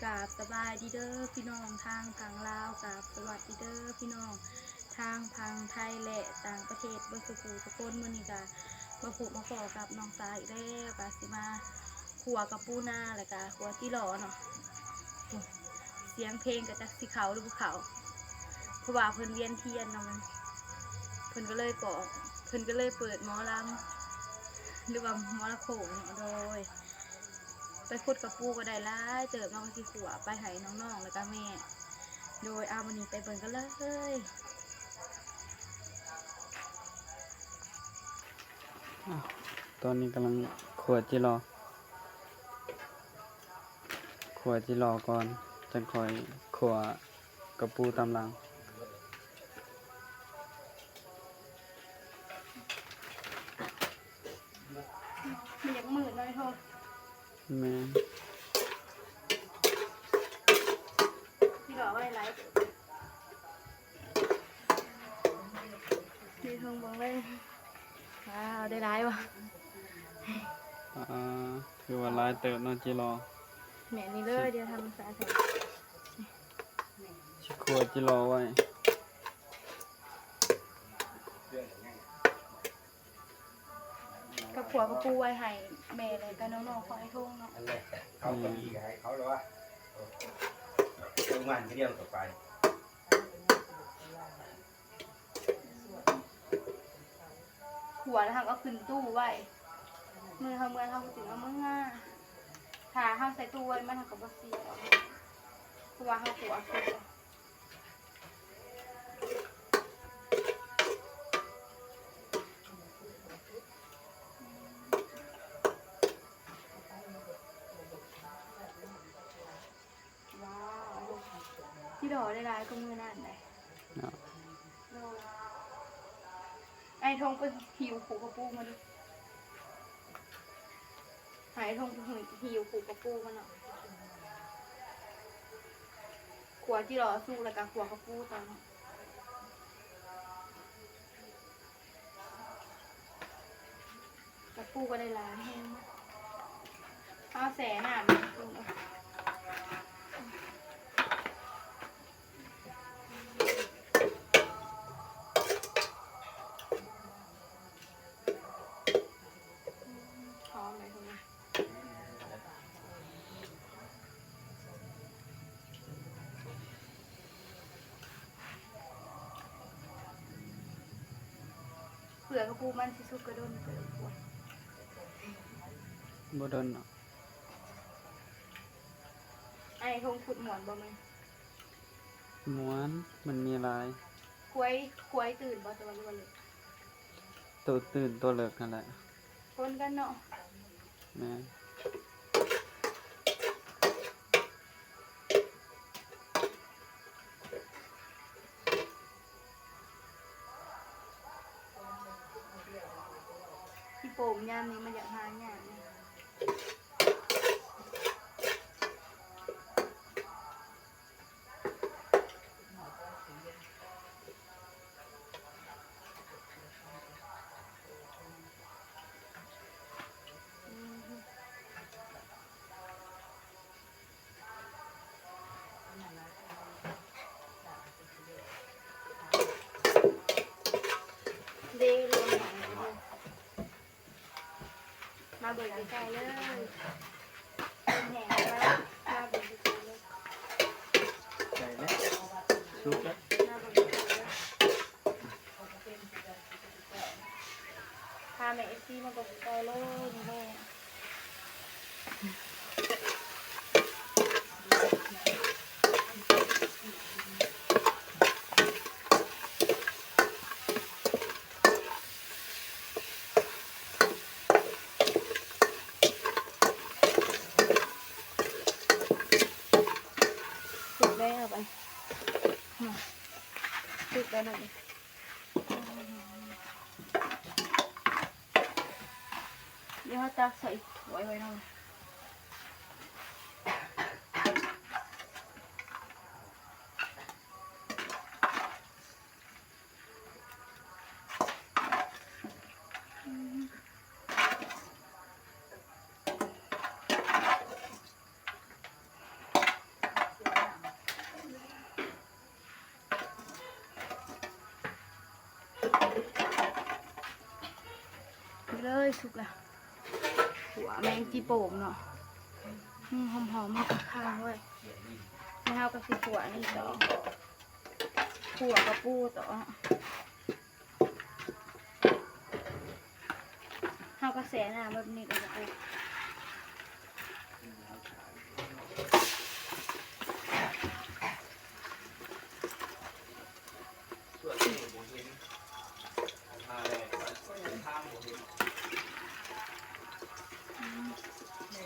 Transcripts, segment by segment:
กราบสบายดีเด้อพี่น้องทางฝั่งลาวกราบสวัสดีเด้อพี่น้องทางฝั่งไทยและต่างประเทศบ่สุขทุกคนมื้อนี้ก็มาพบมาขอกับน้องสายอีกแล้วก็สิมาขัวกับปูนาแล้วก็ขัวที่หล่อเนาะเสียงเพลงก็จักสิเขาหรือบ่เขาเพราะว่าเพิ่นเวียนเทียนเนาะมันเพิ่นก็เลยเปิดหมอลำหรือว่าหมอลำโขงโดยไปขุดกับปูก็ได้ล่ายเติบน้องสิขัวไปให้น้องๆแล้วก็แม่โดยเอาวันนี้ไปเบิ่งกันเลยตอนนี้กำลังขวดจิรอก่อนจะคอยขวดกระปูตำลังมันยังมืดเลยโทษแม่พี่บอกว่าอะไรดีทงบังเลยว้าวได้ร้ายวะถือว่าลายเติบเนาะจิรอแหม่นี่เลยเดี๋ยวทำสาใส่ขวดจิรอไว้กับผัวกับปูไว้ให้แม่เลยกับน้องๆขอให้ทงเนาะเขาก็ดีให้เขาเลยว่าเรื่องมันเรื่องต่อไปหัวแล้วก็ขึ้นตู้ไว้มือเขาถึงเอามือง่าถ้าเขาใส่ตู้ไว้มันทำกับบัสซี่เพราะว่าเขาหัวขึ้นที่ดอกได้ร้ายก็มือนั่นเลยไอ้ทงไปหิวขู่กระปูมาดูหายทงไปหิวขู่กระปูมาเนาะขวดที่รอสู้แล้วกับขวดกระปูตอนกระปูก็ได้ล้างแห้งเอาแสหนาเผื่อกระปูมันสิสุกกระด้นเกิดปวดบ่ดนเนาะไอ้ทงขุดหมอนบ่มั้ยม้วนมันมีลายควยตื่นบ่จะวันเลยตัวตื่นตัวเลิกนั่นแหละคนกันเนาะแม่ที่โป่งยามนี้มันอยากหาหยาเนี่ยมาเบิกใกล้ๆเลยแหงแล้วมาเบิกใกล้ๆเลยใส่แล้วสุกแล้วมาเบิกใกล้ๆเลยพาแม่เอฟซีมาเบิกใกล้ๆเลยนี่แม่ได้เอาไปติดไปหน่อยเดี๋ยวจะใส่ถ้วยไว้หน่อย เลยสุกแล้วหัวแมงจีโป่งเนาะหอมๆมากข้างไว้ไม่เอากระสีหัวนี่ต่อหัวกระปูต่อเอากระแสน้ำแบบนี้ก็จะปู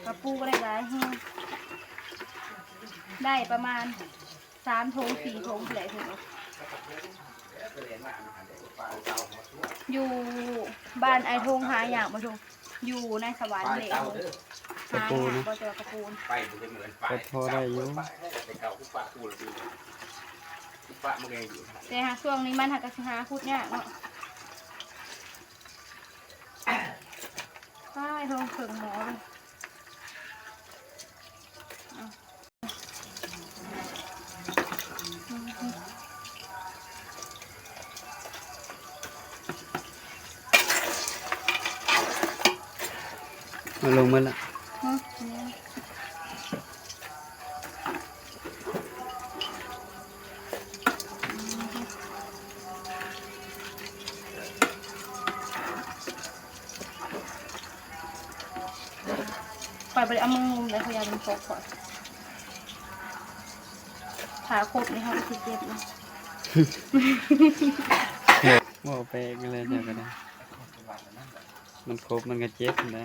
กระปูก็ได้หลายแห้งได้ประมาณ3 ถุง 4 ถุงแหละถุงอยู่บ้านไอทงหาอย่างมาถุงอยู่ในสวรรค์เลยหาอย่างก็เจอกระปูน ไปมันจะเหมือนไป ก็พอได้อยู่ ไปเก่าคุปะกูเลยคุปะมันเองอยู่ แต่หาช่วงนี้มันหักกระหาพูดเนี่ยเนาะใช่ทงเขิงหมอเลยมาลงมาละ ปล่อยไปเอามือเลยพยายามเป็นโฟกก่อนขาครบนี่เขาจะเจ็บนะ ว่าไปกันเลยเดี๋ยวก็ได้มันครบมันก็เจ็บนะ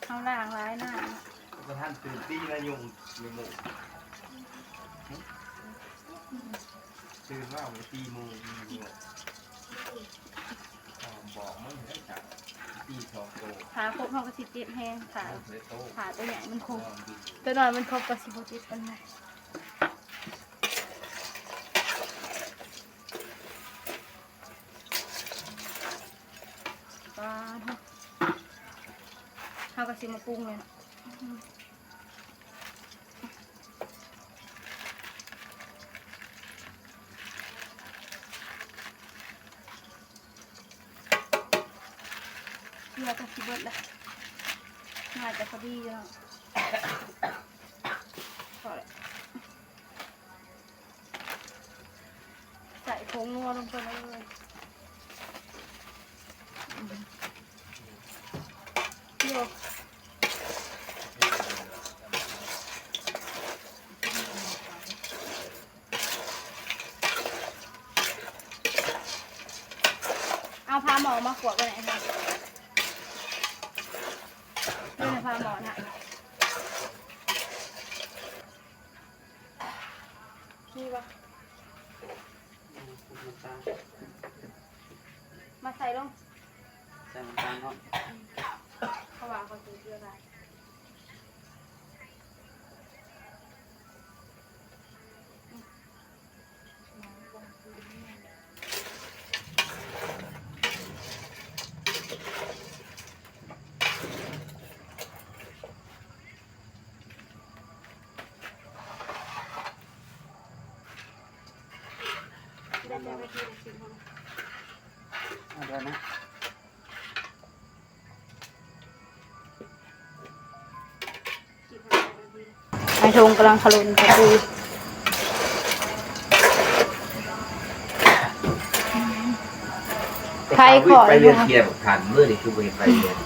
เอาล่างร้ายหน้า พระท่านตื่นตีนะยุงมีหมูตื่นว่าผมตีมือมีหมูบอกมึงได้จับตีสองโต ขาครบเขาก็สิเจ็บแห้งขา เลยโต ขาตัวใหญ่มันครบตัวน้อยมันครบกับสิบเจ็บกันเลยปลาเนาะเขาก็สิมาปรุงเลยนะเพื่อจะสิเบิดเลยน่าจะพอดีแล้วพอเลยใส่ผงนัวลงไปเลยโยกเอาพาหมอมาขวดไปไหนคะนี่นะพาหมอนะนี่ปะมาใส่ลง ใส่น้ำตาลเนาะ เขาวางเขาซื้อเยอะไปได้ใจไปทีละชิ้นเขา เอาเดี๋ยวนะ ไอทงกำลังขลุ่นกระปูไทยขอ ไป เลย เรียน นะ เกียร์ผ่านเมื่อนี่คือไปเรียน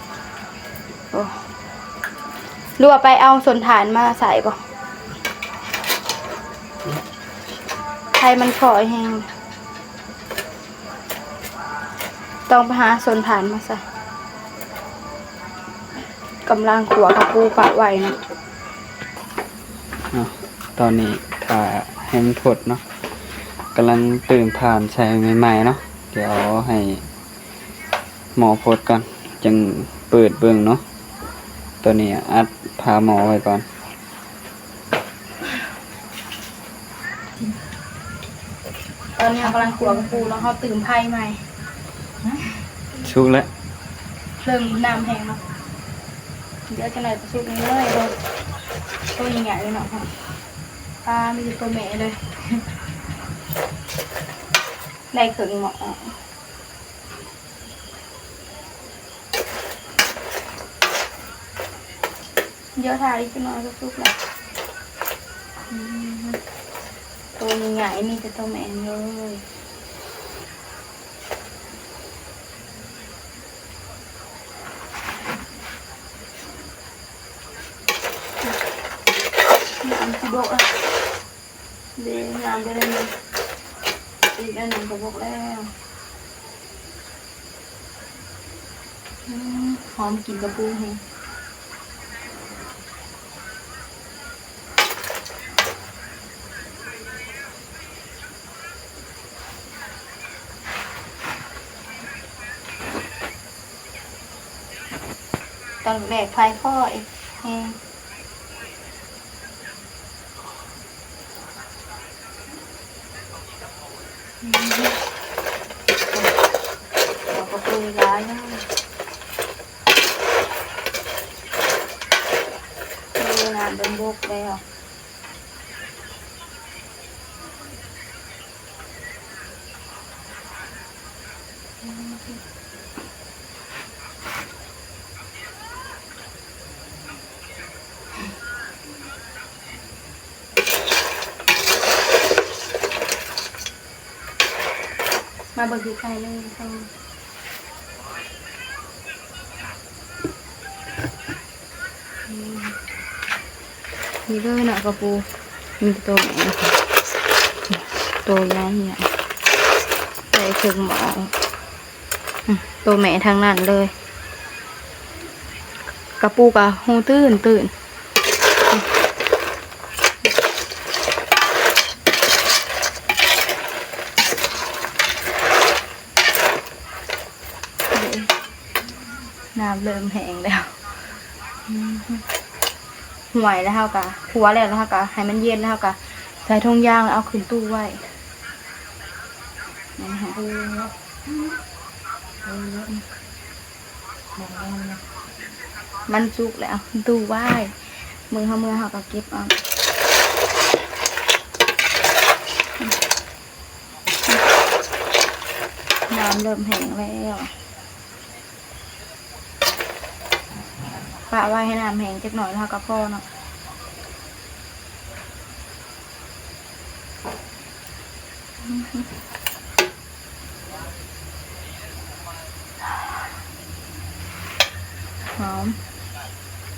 หรือว่าไปเอาส่วนฐานมาใส่ป่ะไทยมันขอแห้งต้องไปหาส่วนฐานมาใส่กำลังขัวกระปูปะไหวนะ ตอนนี้ถ้าให้มันผดเนาะกำลังตื่นผ่านใช้ใหม่ๆเนาะเดี๋ยวให้หมอผดก่อนจึงเปิดเบิ่งเนาะตัวนี้อัดพาหมอไว้ก่อน ตอนนี้กำลังขัวกระปูแล้วเขาตื่นไพ่ใหม่ ชุกแล้ว เริ่มน้ำแห้งเนาะเดี๋ยวจะไหนจะสุกนี้เลยเลยตัวใหญ่ๆเลยเนาะปลามีตัวแม่เลยได้ขึงหมอ เดี๋ยวถ่ายอีกหน่อยก็สุกแล้วตัวใหญ่ๆมีแต่ตัวแม่เลยน้ำที่บกอ่ะเดี๋ยวน้ำจะได้มีอีกอันหนึ่งก็บกแล้วหอมกลิ่นกระปูแห้งตอนแรกไฟพ่อเองแห้งเราก็คุยร้ายนะดูงานเป็นบกแล้วมาเบิกดูใครเลยทางนี่เลยนะกระปูมีตัวไหนตัวใหญ่เนี่ยใส่ถึงหมอตัวแม่ทางนั้นเลยกระปูกะหูตื่นน้ำเริ่มแห้งแล้วห่วยแล้วเท่ากับหัวแล้วเท่ากับให้มันเย็นแล้วเท่ากับใส่ทงยางแล้วเอาขึ้นตู้ไว้นี่ฮะมันสุกแล้วตู้ไว้มือเขาก็เก็บเอาน้ำเริ่มแห้งแล้วปะไว้ให้น้ำแห้งจักหน่อยแล้วก็พอเนาะ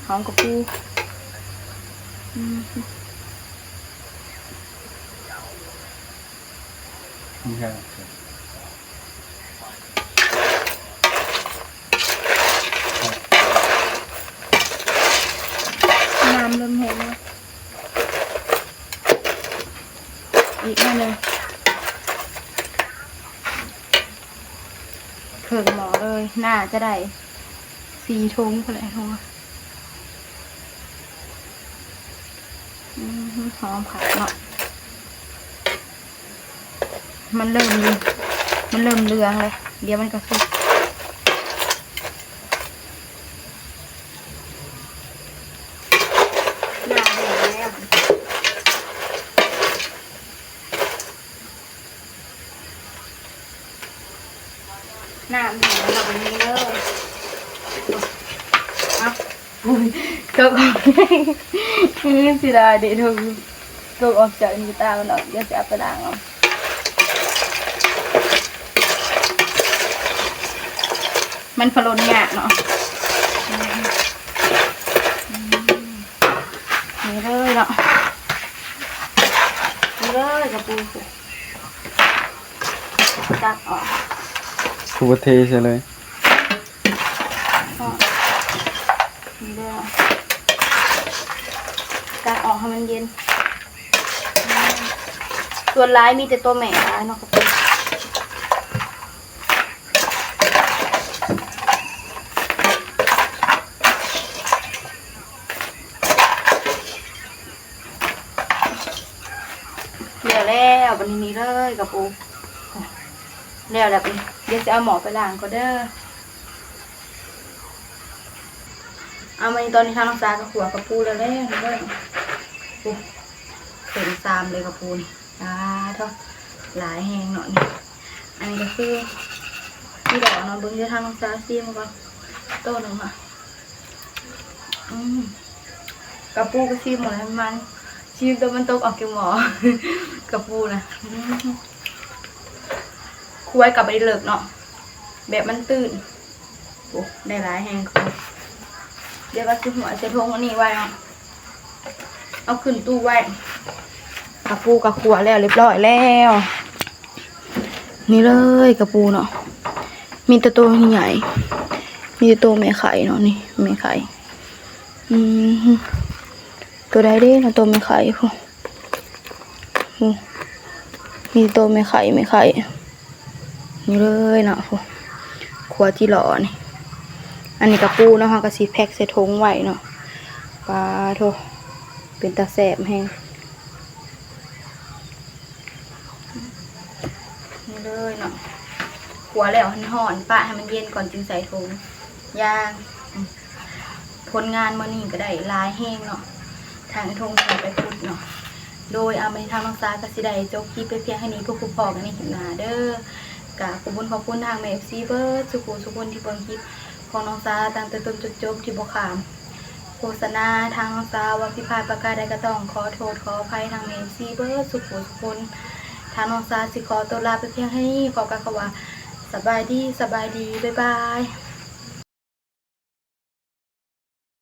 หอมกระปูนี่ครับน้ำเริ่มแห้งแล้วอีกนิดนึงเขิงหมอเลยน่าจะได้4 ถุงคนละถุงหอมผักเนาะมันเริ่มเหลืองเลยเดี๋ยวมันก็สุกน้ำแห้งเราแบบนี้เลยก็ออกสิได้เด็ดทุกก็ออกจากมีตามันออกเดี๋ยวจะเอาไปล้างเอามันฝรั่งงะเนาะนี่เลยเนาะนี่เลยกระปูตักออกทุบเทใช่เลยนี่เลยตักออกให้มันเย็นส่วนร้ายมีแต่ตัวแม่ร้ายเนาะกระปูแล้ววันนี้เลยกระปูแล้วแบบนี้เดี๋ยวจะเอาหมอไปล้างก็เด้อเอามาตอนนี้ทางน้องสาวกับหัวกระปูแล้วเลยปูเต็มซามเลยกระปูนี่เท่าหลายแหงหน่อยนี่อันนี้ก็คือที่ดอกเนาะเบิ้งเดี๋ยวทางน้องสาวซีมาก่อนโต้หนึ่งค่ะห กระปูก็ชิมหมดแล้วมันชิมตัวมันตกออกเกี่ยวหมอ กระปูนะคุยกับไปเลิกเนาะแบบมันตื่นโอ้ได้หลายแหงคือเดี๋ยวก็ซื้อหัวเสียทงอันนี้ไว้เนาะเอาขึ้นตู้ไว้กระปูกับขัวแล้วเรียบร้อยแล้วนี่เลยกระปูเนาะมีตัวใหญ่มีตัวแม่ไข่เนาะนี่แม่ไข่ตัวใดเด้นะตัวแม่ไข่พวกมีตัวแม่ไข่นี่เลยเนาะพวกขัวที่หล่อนี่อันนี้กระปูเนาะเขาก็สีแพ็คใส่ถุงไว้เนาะปลาโถเป็นตาแสบแห้งนี่เลยเนาะขัวแล้วห่อนปะให้มันเย็นก่อนจึงใส่ถุงย่างผลงานมื้อนี้ก็ได้ลายแห้งเนาะทางทงใส่ไปพุดเนาะโดยเอาไปทางน้องซาก็สิได้จบคลิปไปเพียงแค่นี้พวกคุณพ่อกันในคลิปหน้าเด้อกะขอบคุณทางแม่ FC เบิร์ดสุขุนที่เบิ่งคลิปของน้องซาตั้งแต่ต้นจนจบที่บ่ขามโฆษณาทางน้องซาว่าผิดพลาดประการใดก็ต้องขอโทษขออภัยทางแม่ FC เบิร์ดสุขุนทางน้องซาสิขอตัวลาไปเพียงแค่นี้ขอกล่าวคำว่าสบายดีบ๊ายบาย